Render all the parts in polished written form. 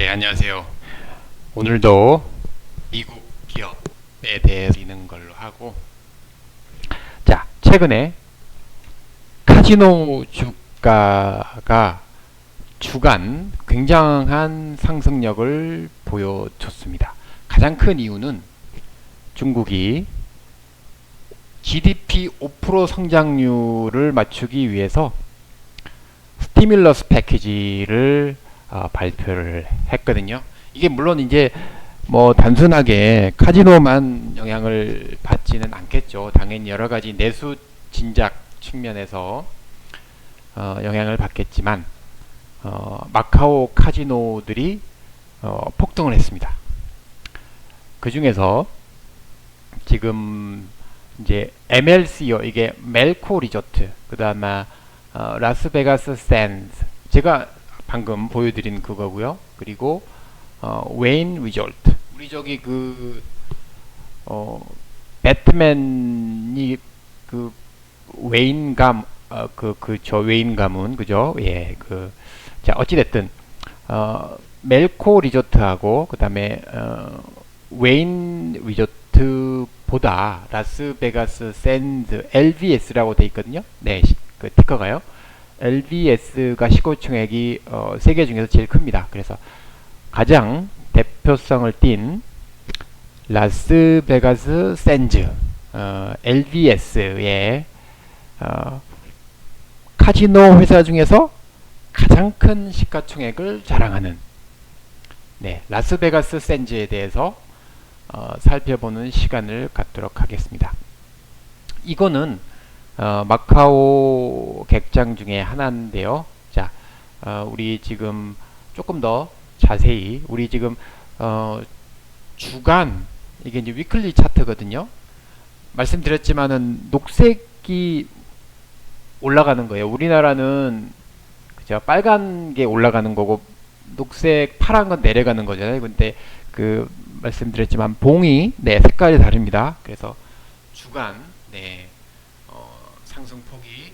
네, 안녕하세요. 오늘도 미국 기업에 대해 드리는 걸로 하고, 자, 최근에 카지노 주가가 주간 굉장한 상승력을 보여줬습니다. 가장 큰 이유는 중국이 GDP 5% 성장률을 맞추기 위해서 스티뮬러스 패키지를 발표를 했거든요. 이게 물론 이제 뭐 단순하게 카지노만 영향을 받지는 않겠죠. 당연히 여러 가지 내수 진작 측면에서 영향을 받겠지만 마카오 카지노들이 폭등을 했습니다. 그 중에서 지금 이제 MLC요, 이게 멜코 리조트, 그 다음에 라스베가스 샌즈, 제가 방금 보여드린 그거고요. 그리고 웨인 리조트, 우리 저기 배트맨이 그 웨인 감, 저 웨인 가문, 그죠? 예, 자, 어찌됐든 멜코 리조트하고 그 다음에 웨인 리조트보다 라스베가스 샌드 LVS라고 돼 있거든요. 네, 그 티커가요. LVS가 시가총액이 세계 중에서 제일 큽니다. 그래서 가장 대표성을 띈 라스베가스 샌즈 LVS의 카지노 회사 중에서 가장 큰 시가총액을 자랑하는, 네, 라스베가스 샌즈에 대해서 살펴보는 시간을 갖도록 하겠습니다. 이거는 마카오 객장 중에 하나인데요. 자, 우리 지금 조금 더 자세히, 우리 지금 주간, 이게 이제 위클리 차트거든요. 말씀드렸지만은 녹색이 올라가는 거예요. 우리나라는 그죠, 빨간 게 올라가는 거고 녹색 파란 건 내려가는 거잖아요. 근데 말씀드렸지만 봉이, 네, 색깔이 다릅니다. 그래서 주간, 네, 상승폭이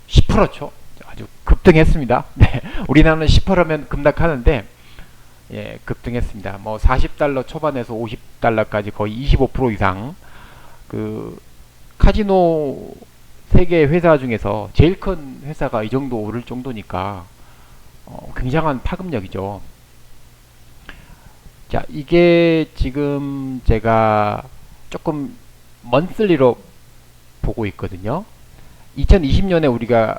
10%죠. 아주 급등했습니다. 네, 우리나라는 10%면 급락하는데, 예, 급등했습니다. 뭐 40달러 초반에서 50달러까지 거의 25% 이상. 카지노 세계 회사 중에서 제일 큰 회사가 이 정도 오를 정도니까 굉장한 파급력이죠. 자, 이게 지금 제가 조금 먼슬리로 보고 있거든요. 2020년에 우리가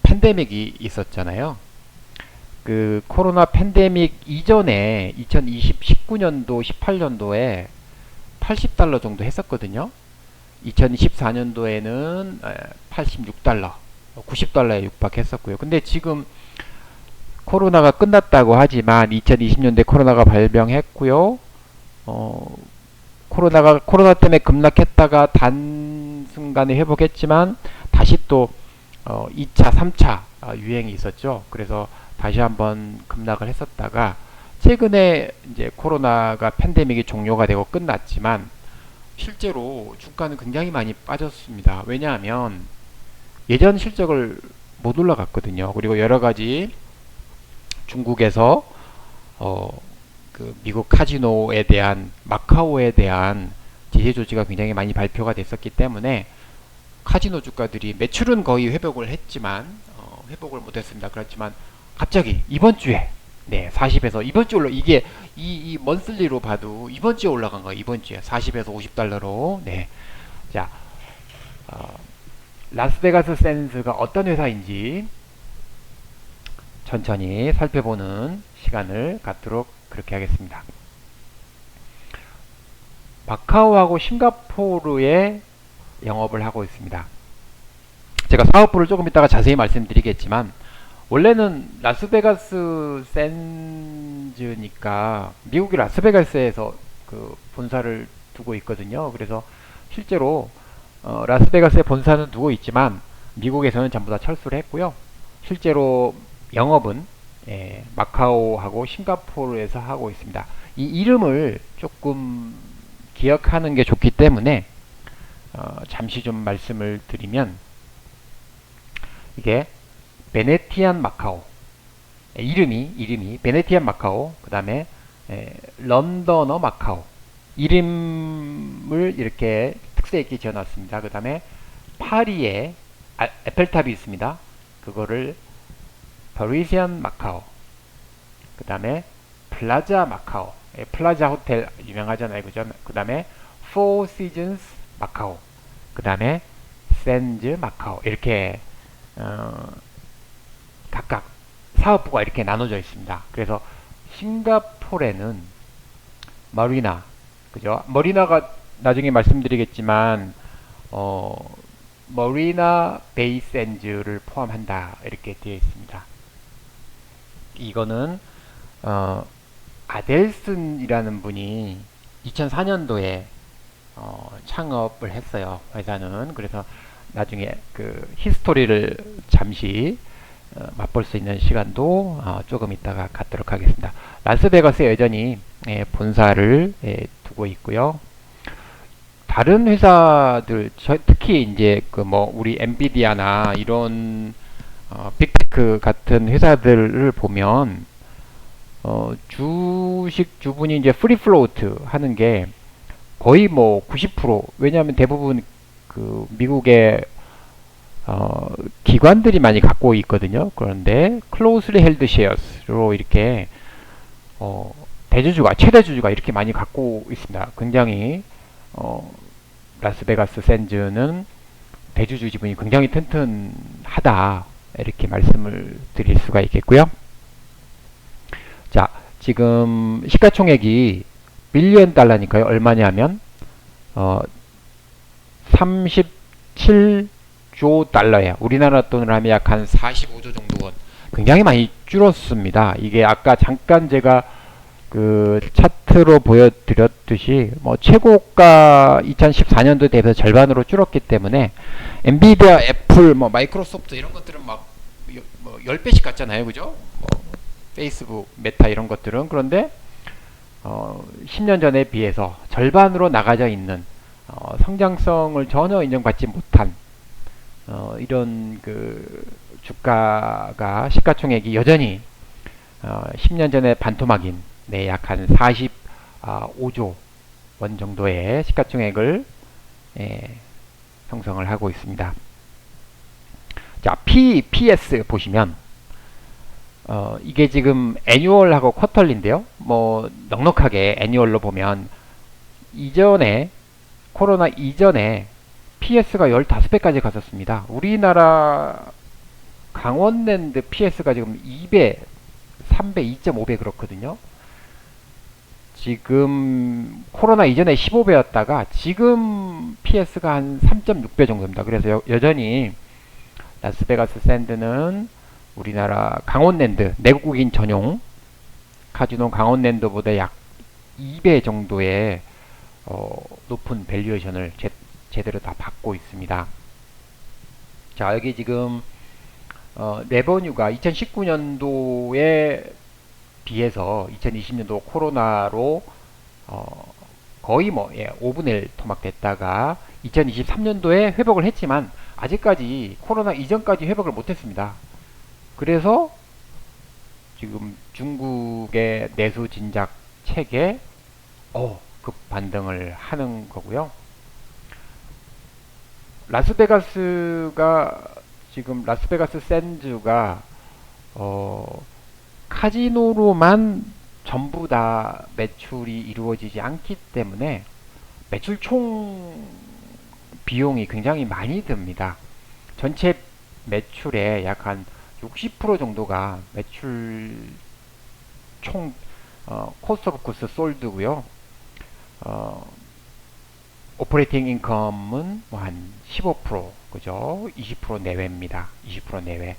팬데믹이 있었잖아요. 코로나 팬데믹 이전에 19년도, 18년도에 80달러 정도 했었거든요. 2014년도에는 86달러, 90달러에 육박했었고요. 근데 지금 코로나가 끝났다고 하지만 2020년대 코로나가 발병했고요. 코로나 때문에 급락했다가 단순간에 회복했지만 다시 또 2차, 3차 유행이 있었죠. 그래서 다시 한번 급락을 했었다가 최근에 이제 코로나가 팬데믹이 종료가 되고 끝났지만 실제로 주가는 굉장히 많이 빠졌습니다. 왜냐하면 예전 실적을 못 올라갔거든요. 그리고 여러 가지 중국에서 미국 카지노에 대한, 마카오에 대한 제재 조치가 굉장히 많이 발표가 됐었기 때문에 카지노 주가들이 매출은 거의 회복을 했지만 회복을 못했습니다. 그렇지만 갑자기 이번 주에, 네, 40에서 이번 주 이게 이 먼슬리로 봐도 이번 주에 올라간 거예요. 이번 주에 40에서 50달러로. 네, 자, 라스베가스 샌즈가 어떤 회사인지 천천히 살펴보는 시간을 갖도록 그렇게 하겠습니다. 마카오하고 싱가포르에 영업을 하고 있습니다. 제가 사업부를 조금 이따가 자세히 말씀드리겠지만 원래는 라스베가스 샌즈니까 미국이 라스베가스에서 본사를 두고 있거든요. 그래서 실제로 라스베가스에 본사는 두고 있지만 미국에서는 전부 다 철수를 했고요. 실제로 영업은 마카오하고 싱가포르에서 하고 있습니다. 이 이름을 조금 기억하는 게 좋기 때문에 잠시 좀 말씀을 드리면, 이게 베네티안 마카오, 이름이 베네티안 마카오, 그 다음에 런던어 마카오 이름을 이렇게 특색 있게 지어놨습니다. 그 다음에 파리에 에펠탑이 있습니다. 그거를 파리시안 마카오, 그 다음에 플라자 마카오, 플라자 호텔 유명하잖아요, 그죠? 그 다음에 포 시즌스 마카오, 그 다음에 샌즈 마카오, 이렇게 각각 사업부가 이렇게 나눠져 있습니다. 그래서 싱가포르에는 머리나, 그죠? 머리나가 나중에 말씀드리겠지만 머리나 베이 샌즈를 포함한다, 이렇게 되어 있습니다. 이거는 아델슨이라는 분이 2004년도에 창업을 했어요, 회사는. 그래서 나중에 그 히스토리를 잠시 맛볼 수 있는 시간도 조금 있다가 갖도록 하겠습니다. 라스베가스에 여전히 본사를 두고 있고요. 다른 회사들, 특히 이제 그 뭐 우리 엔비디아나 이런 빅테크 같은 회사들을 보면 주식 주분이 이제 프리 플로우트 하는 게 거의 뭐 90%, 왜냐하면 대부분 그 미국의 기관들이 많이 갖고 있거든요. 그런데 closely held shares로 이렇게 대주주가, 최대 주주가 이렇게 많이 갖고 있습니다. 굉장히 라스베가스 샌즈는 대주주 지분이 굉장히 튼튼하다, 이렇게 말씀을 드릴 수가 있겠고요. 자, 지금 시가총액이 빌리언 달러니까요. 얼마냐면 37조 달러예요. 우리나라 돈으로 하면 약 한 45조 정도 원. 굉장히 많이 줄었습니다. 이게 아까 잠깐 제가 그 차트로 보여드렸듯이 뭐 최고가 2014년도 대비해서 절반으로 줄었기 때문에 엔비디아, 애플, 뭐 마이크로소프트 이런 것들은 막 10배씩 갔잖아요, 그죠? 뭐 페이스북, 메타 이런 것들은. 그런데 10년 전에 비해서 절반으로 나가져 있는 성장성을 전혀 인정받지 못한 이런 그 주가가, 시가총액이 여전히 10년 전에 반토막인 약 한 45조 원 정도의 시가총액을 형성을 하고 있습니다. 자, PS 보시면 이게 지금 애뉴얼하고 쿼털리인데요. 뭐 넉넉하게 애뉴얼로 보면 이전에, 코로나 이전에 PS가 15배까지 갔었습니다. 우리나라 강원랜드 PS가 지금 2배, 3배, 2.5배 그렇거든요. 지금 코로나 이전에 15배였다가 지금 PS가 한 3.6배 정도입니다. 그래서 여전히 라스베가스 샌드는 우리나라 강원랜드, 내국인 전용 카지노 강원랜드보다 약 2배 정도의 높은 밸류에이션을 제대로 다 받고 있습니다. 자, 여기 지금 레버뉴가 2019년도에 비해서 2020년도 코로나로 거의 뭐 5분의 1 토막됐다가 2023년도에 회복을 했지만 아직까지 코로나 이전까지 회복을 못했습니다. 그래서 지금 중국의 내수 진작 책에 급 반등을 하는 거고요. 라스베가스가 지금 라스베가스 샌즈가 카지노로만 전부 다 매출이 이루어지지 않기 때문에 매출 총 비용이 굉장히 많이 듭니다. 전체 매출의 약 한 60% 정도가 매출 총 코스트 오브 구스 솔드고요. 오퍼레이팅 인컴은 뭐 한 15%, 그죠? 20% 내외입니다. 20% 내외.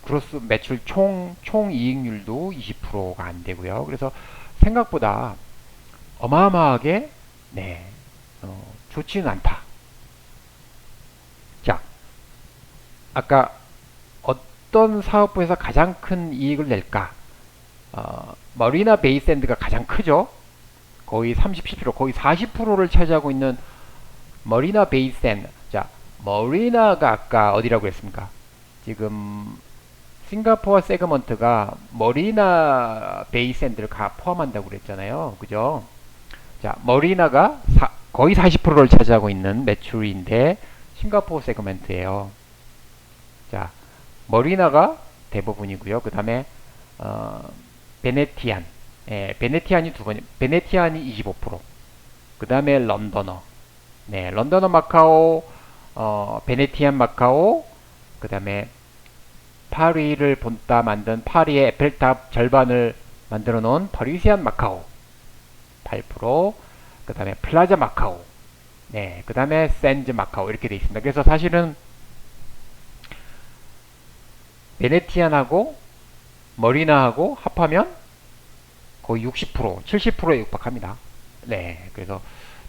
그로스 매출 총 이익률도 20%가 안 되고요. 그래서 생각보다 어마어마하게 좋지는 않다. 자, 아까 어떤 사업부에서 가장 큰 이익을 낼까? 머리나 베이 샌드가 가장 크죠. 거의 37%, 거의 40%를 차지하고 있는 머리나 베이 샌드. 자, 머리나가 아까 어디라고 했습니까? 지금 싱가포르 세그먼트가 머리나 베이샌드를 포함한다고 그랬잖아요. 그죠? 자, 머리나가 거의 40%를 차지하고 있는 매출인데 싱가포르 세그먼트예요. 자, 머리나가 대부분이고요. 그 다음에 베네티안, 베네티안이 두 번, 베네티안이 25%. 그 다음에 런던어, 네, 런던어 마카오, 베네티안 마카오, 그 다음에 파리를 본따 만든 파리의 에펠탑 절반을 만들어 놓은 파리시안 마카오 8%, 그 다음에 플라자 마카오, 네, 그 다음에 샌즈 마카오 이렇게 되어 있습니다. 그래서 사실은 베네티안하고 머리나하고 합하면 거의 60%, 70%에 육박합니다. 네, 그래서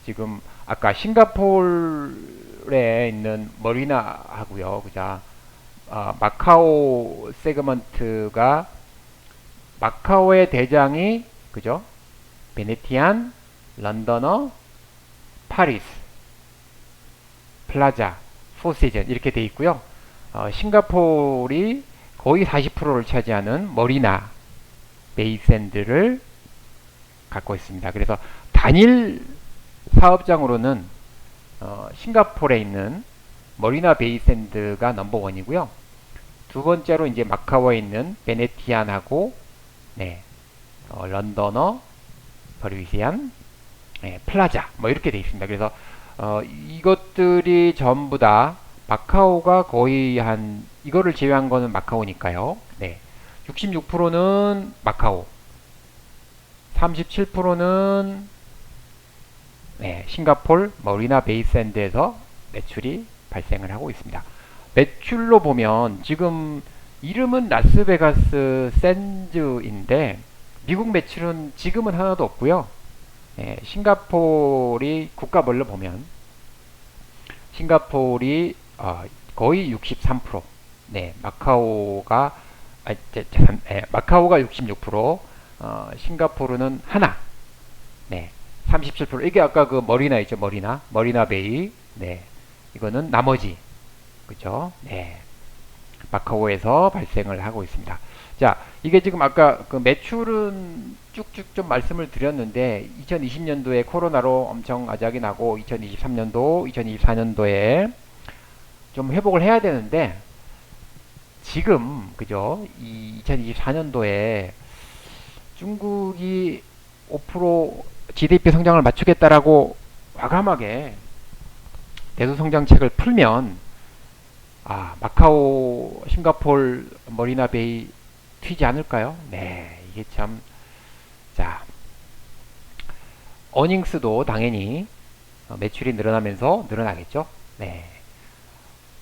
지금 아까 싱가포르에 있는 머리나 하고요, 그죠? 마카오 세그먼트가 마카오의 대장이 그죠? 베네티안, 런던어, 파리스, 플라자, 포시즌 이렇게 돼 있고요. 싱가포르이 거의 40%를 차지하는 머리나 베이샌드를 갖고 있습니다. 그래서 단일 사업장으로는 싱가포르에 있는 머리나 베이샌드가 넘버원이고요. 두 번째로 이제 마카오에 있는 베네티안하고 네, 런던어, 파리시안, 네, 플라자 뭐 이렇게 돼 있습니다. 그래서 이것들이 전부 다 마카오가 거의 한 이거를 제외한 거는 마카오니까요. 네, 66%는 마카오, 37%는 네, 싱가폴 머리나 베이샌드에서 매출이 발생을 하고 있습니다. 매출로 보면 지금 이름은 라스베가스 샌즈인데 미국 매출은 지금은 하나도 없고요. 예, 싱가포르이 국가별로 보면 싱가포르이 거의 63%, 네, 마카오가 마카오가 66%, 싱가포르는 하나, 네, 37%. 이게 아까 그 머리나 있죠, 머리나 베이, 네, 이거는 나머지, 그죠? 네, 마카오에서 발생을 하고 있습니다. 자, 이게 지금 아까 그 매출은 쭉쭉 좀 말씀을 드렸는데 2020년도에 코로나로 엄청 아작이 나고 2023년도, 2024년도에 좀 회복을 해야 되는데 지금 그죠? 이 2024년도에 중국이 5% GDP 성장을 맞추겠다라고 과감하게 내수 성장책을 풀면 마카오, 싱가포르, 머리나 베이 튀지 않을까요? 네, 이게 참, 자, 어닝스도 당연히 매출이 늘어나면서 늘어나겠죠? 네,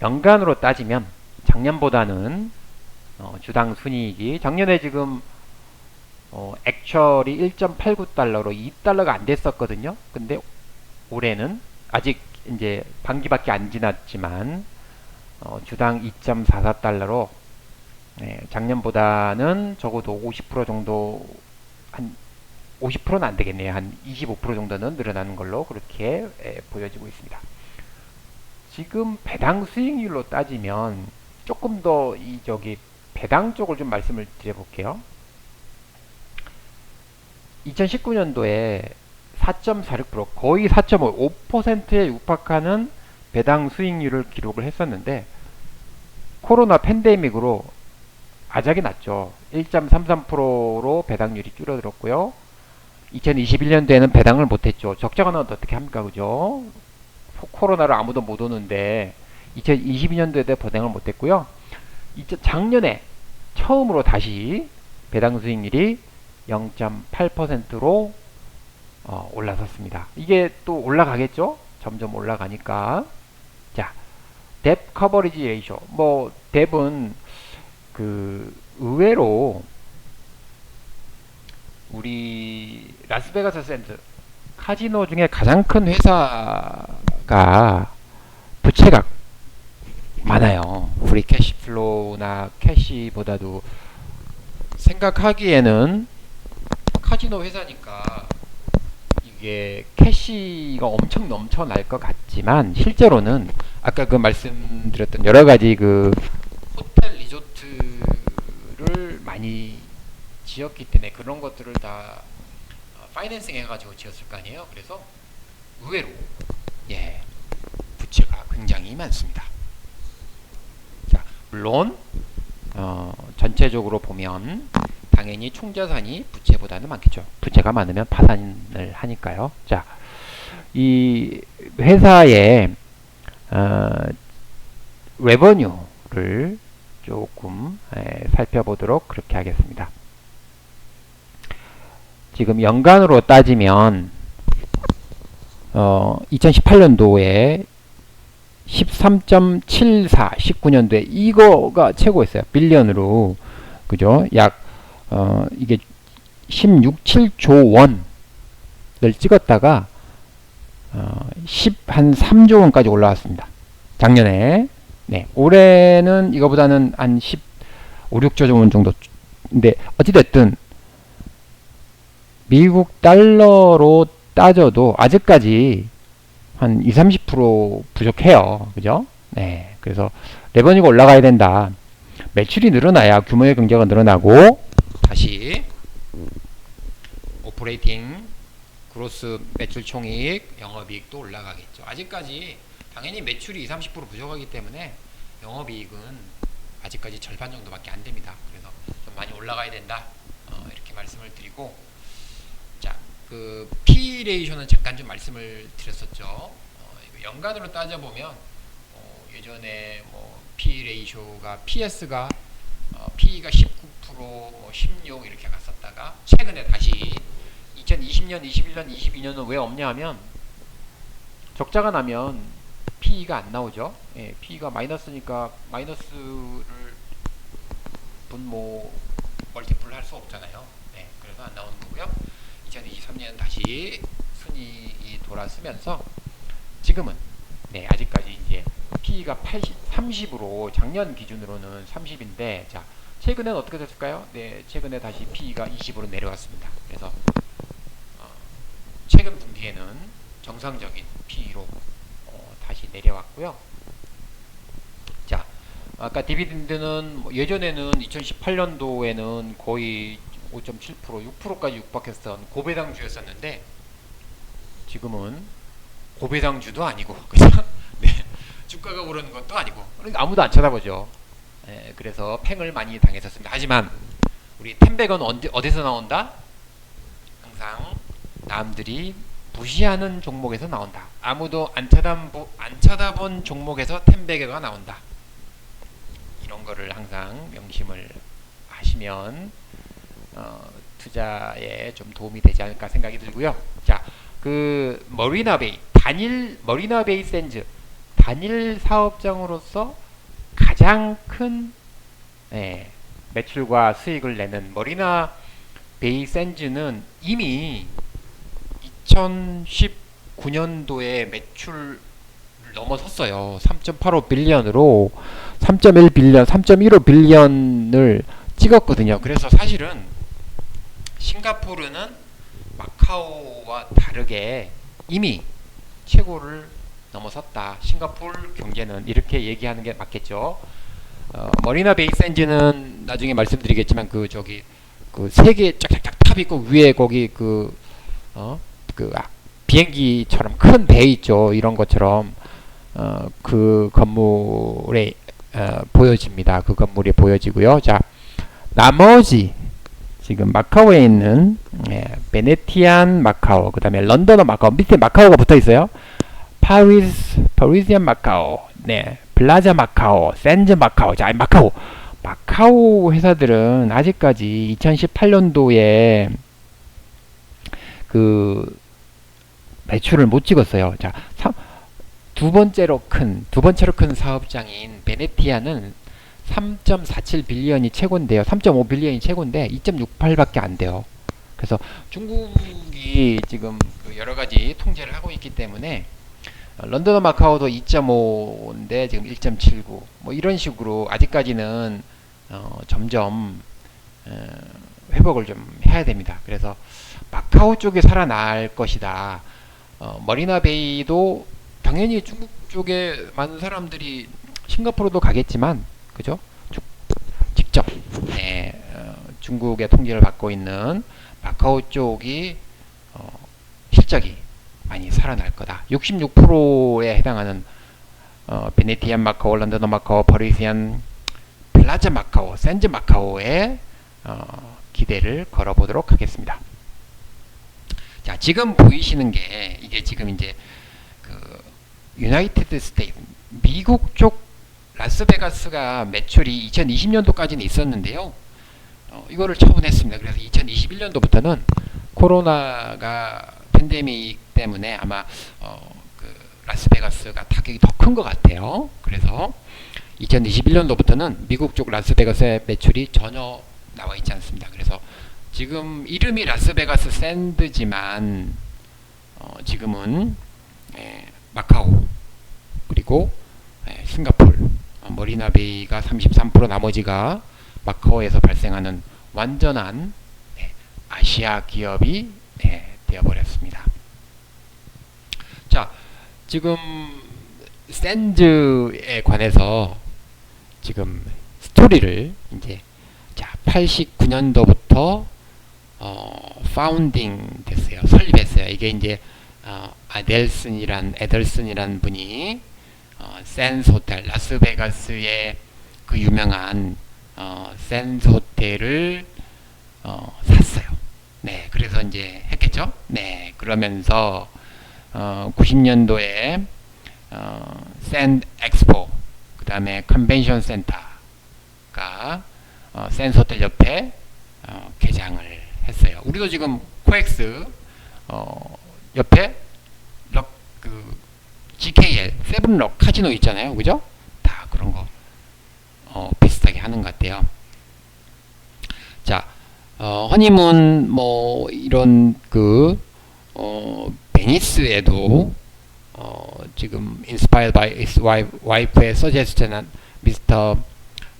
연간으로 따지면 작년보다는 주당 순이익이 작년에 지금 액츄얼이 1.89달러로 2달러가 안 됐었거든요. 근데 올해는 아직 이제 반기밖에 안 지났지만 주당 2.44달러로 네, 작년보다는 적어도 50% 정도, 한 50%는 안 되겠네요. 한 25% 정도는 늘어나는 걸로 그렇게 보여지고 있습니다. 지금 배당 수익률로 따지면 조금 더 배당 쪽을 좀 말씀을 드려볼게요. 2019년도에 4.46% 거의 4.5%에 육박하는 배당 수익률을 기록을 했었는데 코로나 팬데믹으로 아작이 났죠. 1.33%로 배당률이 줄어들었고요. 2021년도에는 배당을 못했죠. 적자가 나면 어떻게 합니까? 그죠? 코로나를 아무도 못 오는데 2022년도에도 배당을 못했고요. 작년에 처음으로 다시 배당 수익률이 0.8%로 올라섰습니다. 이게 또 올라가겠죠? 점점 올라가니까. 자, 뎁 커버리지 레이쇼. 뭐 뎁은 의외로 우리 라스베가스 샌드 카지노 중에 가장 큰 회사가 부채가 많아요. 우리 캐시플로우나 캐시보다도 생각하기에는 카지노 회사니까 이게 캐시가 엄청 넘쳐날 것 같지만 실제로는 아까 그 말씀드렸던 여러 가지 그 호텔 리조트 것들을 많이 지었기 때문에 그런 것들을 다 파이낸싱 해가지고 지었을 거 아니에요. 그래서 의외로 예, 부채가 굉장히 많습니다. 자, 물론 전체적으로 보면 당연히 총자산이 부채보다는 많겠죠. 부채가 많으면 파산을 하니까요. 자, 이 회사의 레버뉴를 조금 살펴보도록 그렇게 하겠습니다. 지금 연간으로 따지면 2018년도에 13.74, 19년도에 이거가 최고였어요. 빌리언으로. 그죠? 약 이게 16.7조 원을 찍었다가 한 3조 원까지 올라왔습니다. 작년에. 네, 올해는 이거보다는 한 15, 6조 원 정도. 근데 어찌됐든 미국 달러로 따져도 아직까지 한 20, 30% 부족해요. 그죠? 네. 그래서 레버뉴가 올라가야 된다. 매출이 늘어나야 규모의 경제가 늘어나고 다시 오퍼레이팅 그로스 매출 총이익 영업이익도 올라가겠죠. 아직까지 당연히 매출이 20, 30% 부족하기 때문에 영업이익은 아직까지 절반 정도밖에 안 됩니다. 그래서 좀 많이 올라가야 된다. 이렇게 말씀을 드리고, 자, 그 P 레이쇼는 잠깐 좀 말씀을 드렸었죠. 이거 연간으로 따져보면 예전에 뭐 P 레이쇼가 PS가 PE가 19%, 뭐 16 이렇게 갔었다가 최근에 다시 2020년, 21년, 22년은 왜 없냐 하면 적자가 나면 PE가 안 나오죠. 예, PE가 마이너스니까 마이너스를 분모 멀티플 할 수 없잖아요. 네, 그래서 안 나오는 거고요. 2023년 다시 순이익이 돌아서면서 지금은 네, 아직까지 이제 PE가 30으로 작년 기준으로는 30인데 자, 최근엔 어떻게 됐을까요? 네, 최근에 다시 PE가 20으로 내려왔습니다. 그래서 최근 분기에는 정상적인 PE로 다시 내려왔고요. 자, 아까 디비den드는 예전에는 2018년도에는 거의 5.7%, 6%까지 육박했던 고배당주였었는데 지금은 고배당주도 아니고 그죠? 네, 주가가 오르는 것도 아니고 그러니까 아무도 안 쳐다보죠. 네, 그래서 팽을 많이 당했었습니다. 하지만 우리 텐백은 어디서 나온다? 항상 남들이 무시하는 종목에서 나온다. 아무도 안 쳐다본 종목에서 텐백가 나온다. 이런 거를 항상 명심을 하시면 투자에 좀 도움이 되지 않을까 생각이 들고요. 자, 그 머리나 베이 샌즈 단일 사업장으로서 가장 큰 매출과 수익을 내는 머리나 베이 샌즈는 이미 2019년도에 매출 넘어섰어요. 3.85 빌리언으로 3.1 빌리언, 3.15 빌리언을 찍었거든요. 그래서 사실은 싱가포르는 마카오와 다르게 이미 최고를 넘어섰다. 싱가포르 경제는 이렇게 얘기하는 게 맞겠죠. 머리나 베이 샌즈는 나중에 말씀드리겠지만 그 세 개 쫙쫙쫙 탑 있고 위에 거기 비행기처럼 큰 배 있죠. 이런 것처럼 그 건물에 보여집니다. 그 건물이 보여지고요. 자, 나머지 지금 마카오에 있는 베네티안 마카오, 그 다음에 런던어 마카오, 밑에 마카오가 붙어 있어요. 파리지안 마카오, 네, 플라자 마카오, 샌즈 마카오. 자, 마카오 회사들은 아직까지 2018년도에 그 매출을 못 찍었어요. 자, 두 번째로 큰 사업장인 베네티아는 3.47 빌리언이 최고인데요. 3.5 빌리언이 최고인데 2.68밖에 안 돼요. 그래서 중국이 지금 여러 가지 통제를 하고 있기 때문에 런던과 마카오도 2.5인데 지금 1.79 뭐 이런 식으로 아직까지는 점점 회복을 좀 해야 됩니다. 그래서 마카오 쪽에 살아날 것이다. 머리나 베이도 당연히 중국 쪽에 많은 사람들이 싱가포르도 가겠지만 그죠? 직접 중국의 통제를 받고 있는 마카오 쪽이 실적이 많이 살아날 거다. 66%에 해당하는 베네티안 마카오, 런던 마카오, 파리시안, 플라자 마카오, 샌즈 마카오에 기대를 걸어보도록 하겠습니다. 자, 지금 보이시는 게 이게 지금 이제 그 유나이티드 스테이트 미국 쪽 라스베가스가 매출이 2020년도까지는 있었는데요. 이거를 처분했습니다. 그래서 2021년도부터는 코로나가 팬데믹 때문에 아마 그 라스베가스가 타격이 더 큰 것 같아요. 그래서 2021년도부터는 미국 쪽 라스베가스의 매출이 전혀 나와 있지 않습니다. 그래서 지금 이름이 라스베가스 샌드지만 지금은 마카오 그리고 싱가폴 머리나베이가 33% 나머지가 마카오에서 발생하는 완전한 아시아 기업이 되어버렸습니다. 자, 지금 샌즈에 관해서 지금 스토리를 이제 자 89년도부터 파운딩 됐어요. 설립했어요. 이게 이제 에델슨이란 분이 샌즈 호텔 라스베가스의 그 유명한 샌즈 호텔을 샀어요. 네, 그래서 이제 했겠죠. 네, 그러면서 90년도에 샌드 엑스포, 그 다음에 컨벤션 센터가 샌즈 호텔 옆에 개장을 했어요. 우리도 지금 코엑스 옆에 그 GKL 세븐럭 카지노 있잖아요, 그죠? 다 그런 거 비슷하게 하는 것 같아요. 자, 허니문 뭐 이런 그 베니스에도 지금 inspired by his wife의 suggestion 미스터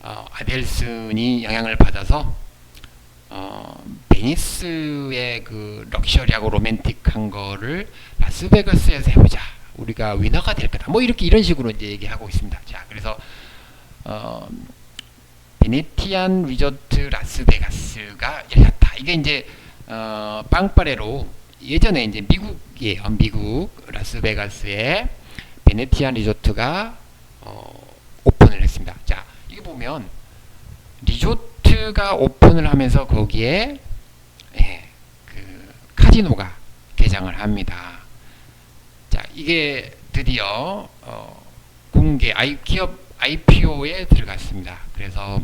아델슨이 영향을 받아서 베니스의 그 럭셔리하고 로맨틱한 거를 라스베가스에서 해보자. 우리가 위너가 될 거다. 뭐 이렇게 이런 식으로 이제 얘기하고 있습니다. 자, 그래서 베네티안 리조트 라스베가스가 열렸다. 이게 이제 빵빠레로 예전에 이제 미국이에요. 미국 라스베가스에 베네티안 리조트가 오픈을 했습니다. 자, 이게 보면 리조트가 오픈을 하면서 거기에 그 카지노가 개장을 합니다. 자, 이게 드디어 공개 기업 IPO에 들어갔습니다. 그래서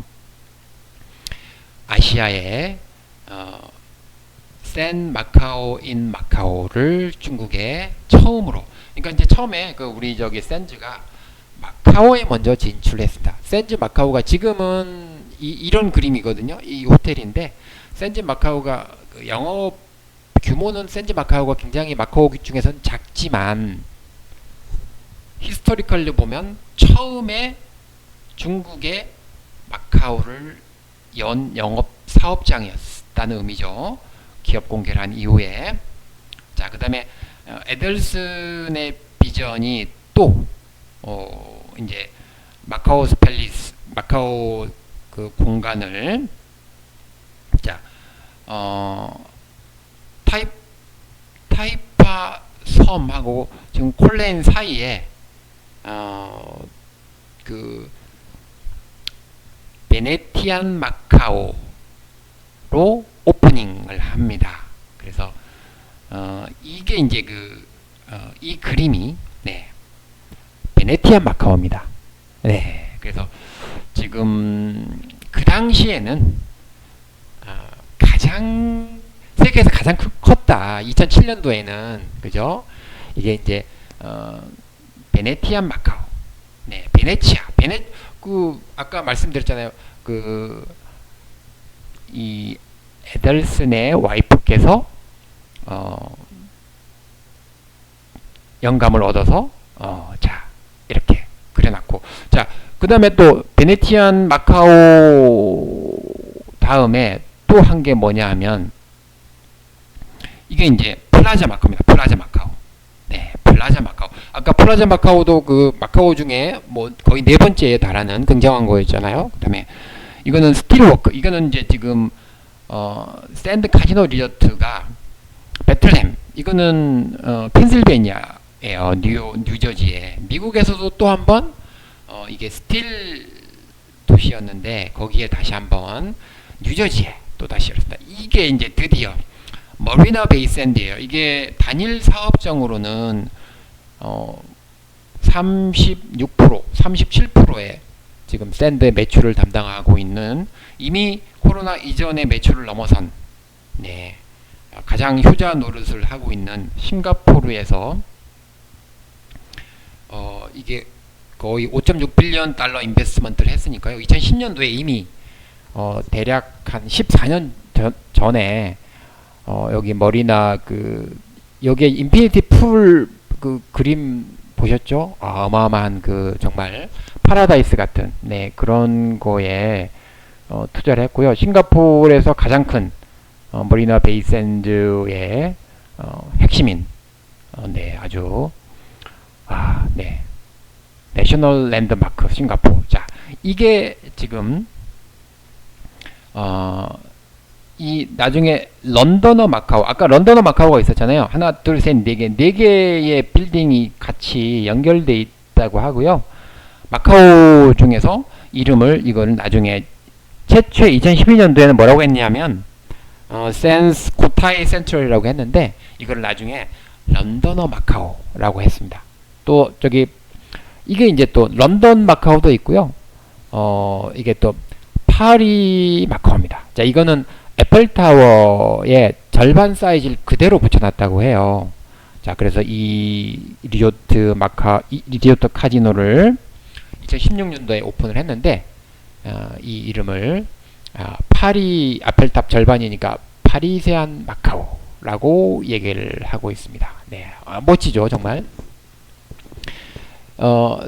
아시아의 샌 마카오 인 마카오를 중국에 처음으로, 그러니까 이제 처음에 그 우리 저기 샌즈가 마카오에 먼저 진출했습니다. 샌즈 마카오가 지금은 이런 그림이거든요. 이 호텔인데 샌즈 마카오가 영업 규모는 샌즈 마카오가 굉장히 마카오 중에서는 작지만 히스토리컬로 보면 처음에 중국의 마카오를 영업 사업장이었다는 의미죠. 기업 공개를 한 이후에. 자, 그 다음에 에델슨의 비전이 또 이제 마카오 스펠리스 마카오 그 공간을 자 타이파 섬하고 지금 콜레인 사이에 그 베네티안 마카오로 오프닝을 합니다. 그래서 이게 이제 이 그림이 베네티안 마카오입니다. 네, 그래서 지금 그 당시에는 세계에서 가장 컸다. 2007년도에는 그죠? 이게 이제 베네티안 마카오. 네, 베네치아. 아까 말씀드렸잖아요. 이 에델슨의 와이프께서 영감을 얻어서 자, 이렇게 그려놨고, 자, 그 다음에 또 베네티안 마카오 다음에 또 한 게 뭐냐 하면 이게 이제 플라자 마카오입니다. 플라자 마카오. 네, 플라자 마카오. 아까 플라자 마카오도 그 마카오 중에 뭐 거의 네 번째에 달하는 굉장한 거였잖아요. 그다음에 이거는 스틸워크. 이거는 이제 지금 샌드 카지노 리조트가 베틀렘, 이거는 펜실베니아예요. 뉴저지에. 미국에서도 또 한번 이게 스틸 도시였는데 거기에 다시 한번 뉴저지에 또 다시 열었습니다. 이게 이제 드디어 머리나 베이 샌드예요. 이게 단일 사업장으로는 36%, 37%의 지금 샌드 매출을 담당하고 있는, 이미 코로나 이전의 매출을 넘어선, 네, 가장 효자 노릇을 하고 있는 싱가포르에서 이게 거의 5.6빌리언 달러 인베스트먼트를 했으니까요. 2010년도에 이미 대략 한 14년 전에 여기 머리나 여기에 인피니티 풀 그림 보셨죠? 어마어마한 정말 파라다이스 같은, 네, 그런 거에 투자를 했고요. 싱가포르에서 가장 큰 머리나 베이 샌드의 핵심인, 네, 아주 네, 내셔널 랜드마크 싱가포르. 자, 이게 지금 이 나중에 런던어 마카오, 아까 런던어 마카오가 있었잖아요. 하나, 둘, 셋, 네 개, 네 개의 빌딩이 같이 연결돼 있다고 하고요. 마카오 중에서 이거를 나중에 최초에 2012년도에는 뭐라고 했냐면 센스 코타이 센트럴이라고 했는데, 이거를 나중에 런던어 마카오라고 했습니다. 또 이게 이제 또 런던 마카오도 있고요. 이게 또 파리 마카오입니다. 자, 이거는 에펠타워의 절반 사이즈를 그대로 붙여놨다고 해요. 자, 그래서 이 리조트 카지노를 2016년도에 오픈을 했는데, 이 이름을 파리 아펠탑 절반이니까 파리세안 마카오라고 얘기를 하고 있습니다. 네, 멋지죠, 정말.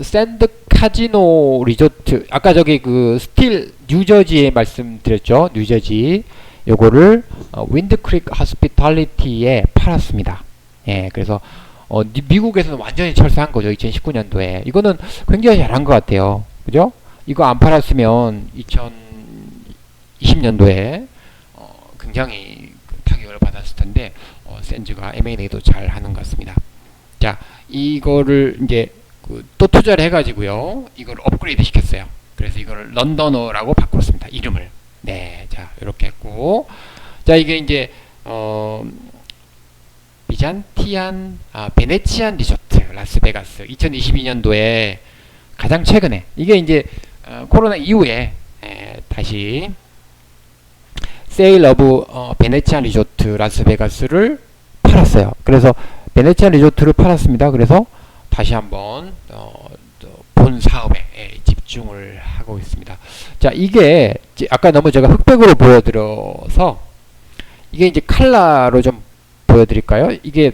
샌드 카지노 리조트, 아까 스틸 뉴저지에 말씀드렸죠. 뉴저지 요거를 윈드 크릭 호스피탈리티에 팔았습니다. 예, 그래서 미국에서는 완전히 철수한 거죠. 2019년도에. 이거는 굉장히 잘한 것 같아요. 그죠? 이거 안 팔았으면 2020년도에 굉장히 타격을 받았을 텐데, 샌즈가 M&A도 잘 하는 것 같습니다. 자, 이거를 이제 또 투자를 해가지고요, 이걸 업그레이드 시켰어요. 그래서 이거를 런던어라고 바꿨습니다. 이름을. 네, 자, 이렇게 했고, 자, 이게 이제 베네치안 리조트 라스베가스 2022년도에 가장 최근에, 이게 이제 코로나 이후에 다시 세일 오브 베네치안 리조트 라스베가스를 팔았어요. 그래서 베네치안 리조트를 팔았습니다. 그래서 다시 한번 본 사업에 집중을 하고 있습니다. 자, 이게 아까 너무 제가 흑백으로 보여드려서 이게 이제 칼라로 좀 보여드릴까요? 이게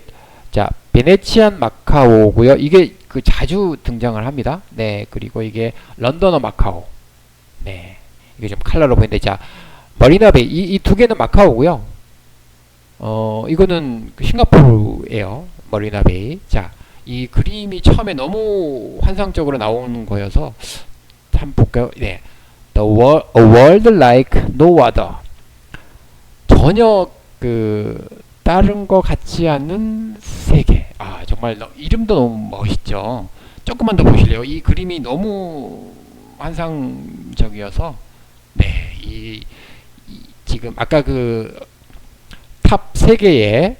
자, 베네치안 마카오고요. 이게 자주 등장을 합니다. 네, 그리고 이게 런던어 마카오. 네, 이게 좀 칼라로 보이는데, 자, 머리나베이 이 두 개는 마카오고요. 이거는 싱가포르예요. 머리나베이. 자, 이 그림이 처음에 너무 환상적으로 나오는 거여서 한번 볼까요? 네, a world like no other. 전혀 다른 거 같지 않은 세계. 정말 이름도 너무 멋있죠. 조금만 더 보실래요? 이 그림이 너무 환상적이어서, 네, 지금 아까 탑 3개의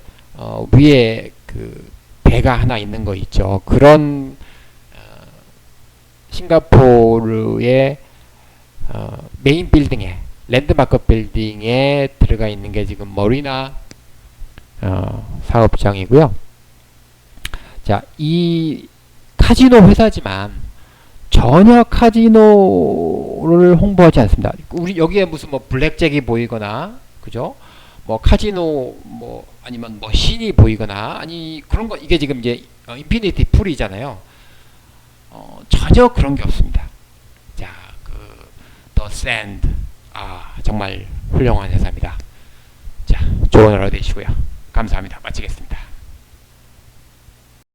위에 배가 하나 있는 거 있죠. 그런 싱가포르의 메인 빌딩에, 랜드마크 빌딩에 들어가 있는 게 지금 머리나 사업장이고요. 자, 이 카지노 회사지만 전혀 카지노를 홍보하지 않습니다. 우리 여기에 무슨 블랙잭이 보이거나, 그죠? 카지노 아니면 신이 보이거나, 아니 그런 거, 이게 지금 이제 인피니티 풀이잖아요. 전혀 그런 게 없습니다. 자, 더 샌드, 정말 훌륭한 회사입니다. 자, 좋은 하루 되시고요. 감사합니다. 마치겠습니다.